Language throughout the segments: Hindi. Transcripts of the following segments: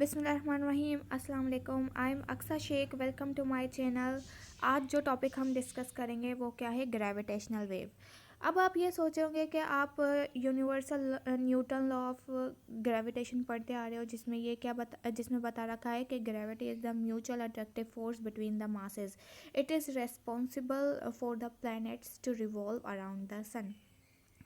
बिस्मिल्लाहिर्रहमानिर्रहीम अस्सलाम वालेकुम। I am Aqsa Shaikh, welcome to my channel. आज जो टॉपिक हम डिस्कस करेंगे वो क्या है, ग्रेविटेशनल वेव। अब आप ये सोचोगे कि आप universal Newton law of gravitation पढ़ते आ रहे हो, जिसमें बता रखा है कि gravity is the mutual attractive force between the masses. It is responsible for the planets to revolve around the sun.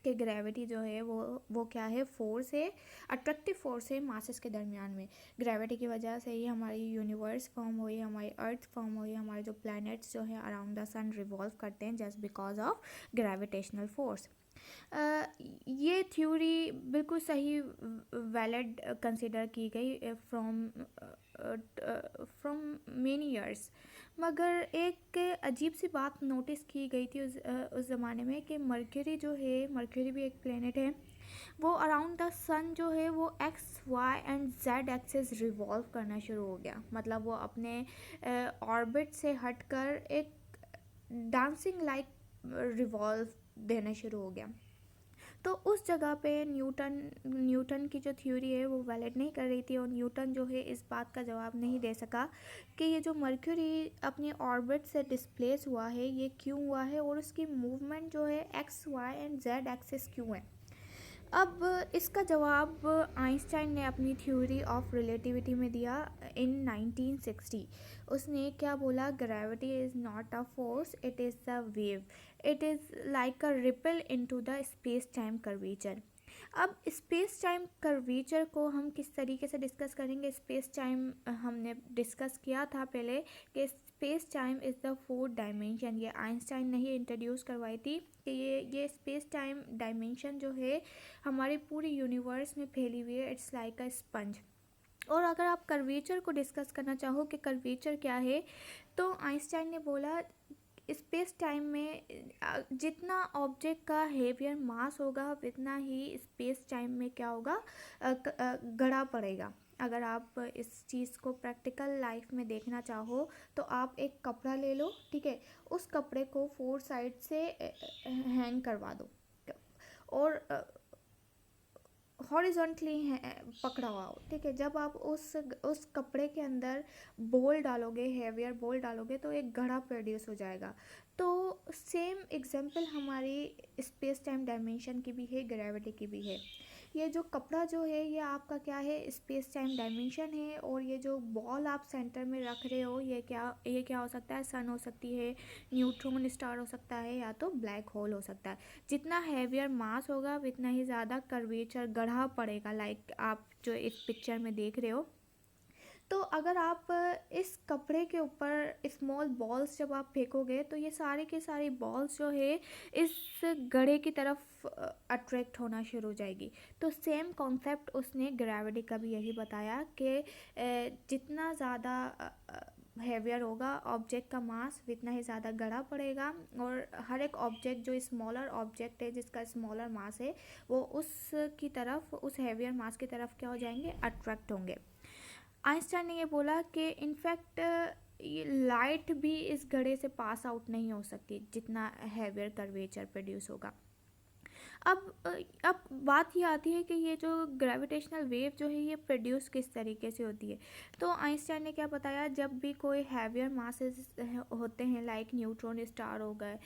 कि ग्रेविटी जो है वो क्या है, फोर्स है, अट्रैक्टिव फोर्स है मासेस के दरमियान में। ग्रेविटी की वजह से ही हमारी यूनिवर्स फॉर्म हुई, हमारी अर्थ फॉर्म हुई, हमारे जो प्लैनेट्स जो है अराउंड द सन रिवॉल्व करते हैं just because of gravitational force. ये थ्योरी बिल्कुल सही वैलिड कंसिडर की गई फ्रॉम मेनी ईयर्स। मगर एक अजीब सी बात नोटिस की गई थी उस ज़माने में कि मरकरी जो है, मरकरी भी एक प्लेनेट है, वो अराउंड द सन जो है वो X Y and Z axis revolve करना शुरू हो गया। मतलब वो अपने ऑर्बिट से हटकर एक डांसिंग लाइक रिवॉल्व देना शुरू हो गया। तो उस जगह पे न्यूटन की जो थ्योरी है वो वैलिड नहीं कर रही थी, और न्यूटन जो है इस बात का जवाब नहीं दे सका कि ये जो मर्क्यूरी अपनी ऑर्बिट से डिस्प्लेस हुआ है ये क्यों हुआ है, और उसकी मूवमेंट जो है X Y and Z axis क्यों है। अब इसका जवाब आइंस्टाइन ने अपनी थ्योरी ऑफ रिलेटिविटी में दिया इन 1960। उसने क्या बोला, gravity is not a force, it is a wave, it is like a ripple into the space time curvature. अब स्पेस टाइम कर्वेचर को हम किस तरीके से डिस्कस करेंगे। स्पेस टाइम हमने डिस्कस किया था पहले कि space time is the fourth dimension. ये आइंस्टाइन ने ही इंट्रोड्यूस करवाई थी कि ये स्पेस टाइम डायमेंशन जो है हमारी पूरी यूनिवर्स में फैली हुई है, इट्स लाइक अ स्पंज। और अगर आप कर्वेचर को डिस्कस करना चाहो कि कर्वेचर क्या है, तो आइंस्टाइन ने बोला स्पेस टाइम में जितना ऑब्जेक्ट का हेवियर मास होगा उतना ही स्पेस टाइम में क्या होगा, गड़ा पड़ेगा। अगर आप इस चीज़ को प्रैक्टिकल लाइफ में देखना चाहो तो आप एक कपड़ा ले लो, ठीक है, उस कपड़े को फोर साइड से हैंग करवा दो और हॉरिजॉन्टली पकड़ा हुआ हो, ठीक है। जब आप उस कपड़े के अंदर बॉल डालोगे, हेवियर बॉल डालोगे, तो एक घड़ा प्रोड्यूस हो जाएगा। तो सेम एग्जांपल हमारी स्पेस टाइम डायमेंशन की भी है, ग्रेविटी की भी है। ये जो कपड़ा जो है ये आपका क्या है, स्पेस टाइम डायमेंशन है, और ये जो बॉल आप सेंटर में रख रहे हो ये क्या हो सकता है, सन हो सकती है, न्यूट्रॉन स्टार हो सकता है, या तो ब्लैक होल हो सकता है। जितना हैवियर मास होगा उतना ही ज़्यादा कर्वेचर गढ़ा पड़ेगा, लाइक आप जो इस पिक्चर में देख रहे हो। तो अगर आप इस कपड़े के ऊपर स्मॉल बॉल्स जब आप फेंकोगे तो ये सारे के सारे बॉल्स जो है इस गड्ढे की तरफ अट्रैक्ट होना शुरू हो जाएगी। तो सेम कॉन्सेप्ट उसने ग्रेविटी का भी यही बताया कि जितना ज़्यादा हैवियर होगा ऑब्जेक्ट का मास उतना ही ज़्यादा गड़ा पड़ेगा, और हर एक ऑब्जेक्ट जो स्मॉलर ऑब्जेक्ट है जिसका स्मॉलर मास है वो उसकी तरफ, उस हैवियर मास की तरफ क्या हो जाएंगे, अट्रैक्ट होंगे। आइंस्टाइन ने ये बोला कि इनफैक्ट ये लाइट भी इस घड़े से पास आउट नहीं हो सकती जितना हैवियर कर्वेचर प्रोड्यूस होगा। अब बात ये आती है कि ये जो ग्रेविटेशनल वेव जो है ये प्रोड्यूस किस तरीके से होती है। तो आइंस्टाइन ने क्या बताया, जब भी कोई हैवियर मासेस होते हैं लाइक न्यूट्रॉन स्टार हो गए,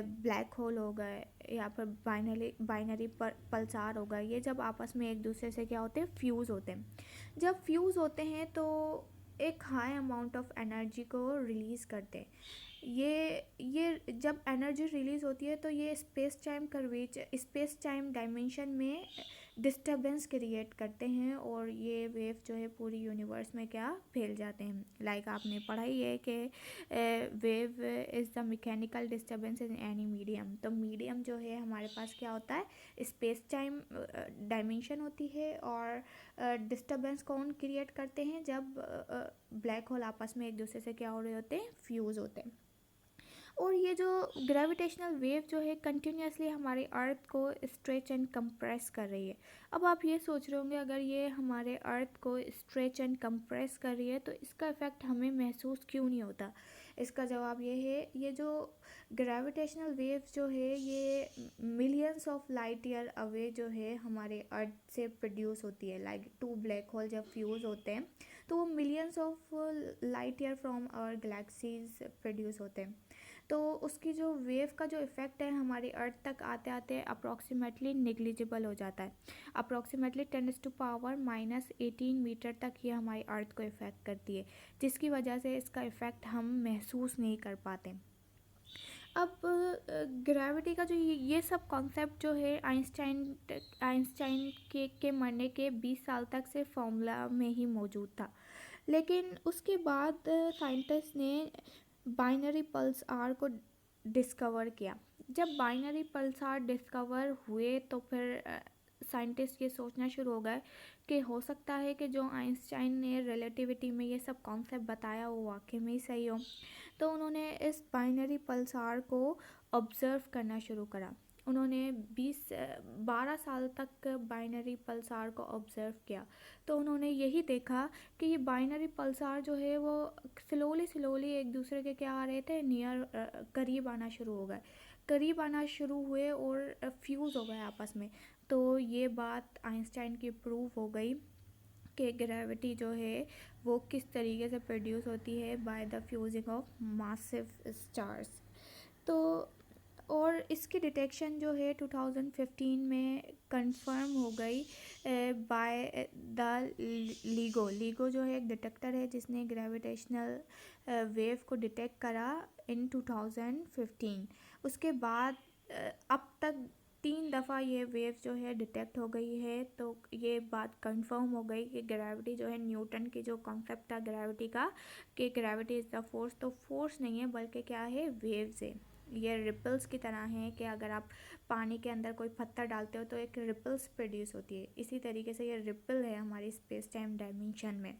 ब्लैक होल हो गए, या फिर बाइनरी पल्सार हो गए, ये जब आपस में एक दूसरे से क्या होते हैं, फ्यूज़ होते हैं। जब फ्यूज़ होते हैं तो एक हाई अमाउंट ऑफ एनर्जी को रिलीज़ करते हैं। ये जब एनर्जी रिलीज़ होती है तो ये स्पेस टाइम डायमेंशन में डिस्टरबेंस क्रिएट करते हैं, और ये वेव जो है पूरी यूनिवर्स में क्या फैल जाते हैं। लाइक आपने पढ़ा ही है कि wave is the mechanical disturbance in any medium. तो मीडियम जो है हमारे पास क्या होता है, स्पेस टाइम डायमेंशन होती है, और डिस्टरबेंस कौन क्रिएट करते हैं, जब ब्लैक होल आपस में एक दूसरे से क्या हो रहे होते हैं, फ्यूज़ होते हैं। और ये जो ग्रेविटेशनल वेव जो है कंटिन्यूसली हमारे अर्थ को स्ट्रेच एंड कंप्रेस कर रही है। अब आप ये सोच रहे होंगे, अगर ये हमारे अर्थ को स्ट्रेच एंड कंप्रेस कर रही है तो इसका इफ़ेक्ट हमें महसूस क्यों नहीं होता। इसका जवाब ये है, ये जो ग्रेविटेशनल वेव्स जो है ये millions of light year away जो है हमारे अर्थ से प्रोड्यूस होती है। लाइक टू ब्लैक होल जब फ्यूज़ होते हैं तो वो millions of light year from our galaxies produce होते हैं। तो उसकी जो वेव का जो इफ़ेक्ट है हमारी अर्थ तक आते आते अप्रॉक्सीमेटली निग्लिजिबल हो जाता है। अप्रॉक्सीमेटली 10⁻⁻18 मीटर तक ये हमारी अर्थ को इफ़ेक्ट करती है, जिसकी वजह से इसका इफ़ेक्ट हम महसूस नहीं कर पाते। अब ग्रेविटी का जो ये सब कॉन्सेप्ट जो है आइंस्टाइन के मरने के 20 साल तक से फॉर्मूला में ही मौजूद था। लेकिन उसके बाद साइंटिस्ट ने बाइनरी पल्सार को डिस्कवर किया। जब बाइनरी पल्सार डिस्कवर हुए तो फिर साइंटिस्ट ये सोचना शुरू हो गए कि हो सकता है कि जो आइंस्टाइन ने रिलेटिविटी में ये सब कॉन्सेप्ट बताया वो वाकई में ही सही हो। तो उन्होंने इस बाइनरी पल्सार को ऑब्ज़र्व करना शुरू करा। उन्होंने 12 साल तक बाइनरी पल्सार को ऑब्ज़र्व किया। तो उन्होंने यही देखा कि ये बाइनरी पल्सार जो है वो स्लोली एक दूसरे के क्या आ रहे थे, करीब आना शुरू हो गए, करीब आना शुरू हुए और फ्यूज़ हो गए आपस में। तो ये बात आइंस्टाइन की प्रूव हो गई कि ग्रेविटी जो है वो किस तरीके से प्रोड्यूस होती है by the fusing of massive stars. तो और इसकी डिटेक्शन जो है 2015 में कंफर्म हो गई बाय द लीगो जो है एक डिटेक्टर है जिसने ग्रेविटेशनल वेव को डिटेक्ट करा इन 2015। उसके बाद अब तक 3 दफ़ा ये वेव जो है डिटेक्ट हो गई है। तो ये बात कंफर्म हो गई कि ग्रेविटी जो है, न्यूटन की जो कॉन्सेप्ट था ग्रेविटी का कि ग्रेविटी इज़ द फोर्स, तो फोर्स नहीं है बल्कि क्या है, वेव्स है। ये रिपल्स की तरह है कि अगर आप पानी के अंदर कोई पत्थर डालते हो तो एक रिपल्स प्रोड्यूस होती है। इसी तरीके से ये रिपल है हमारी स्पेस टाइम डायमेंशन में।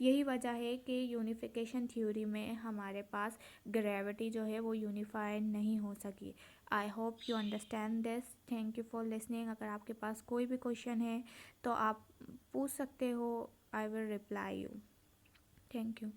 यही वजह है कि यूनिफिकेशन थ्योरी में हमारे पास ग्रेविटी जो है वो यूनिफाई नहीं हो सकी। I hope you understand this. Thank you for listening. अगर आपके पास कोई भी क्वेश्चन है तो आप पूछ सकते हो, I will reply you. Thank you.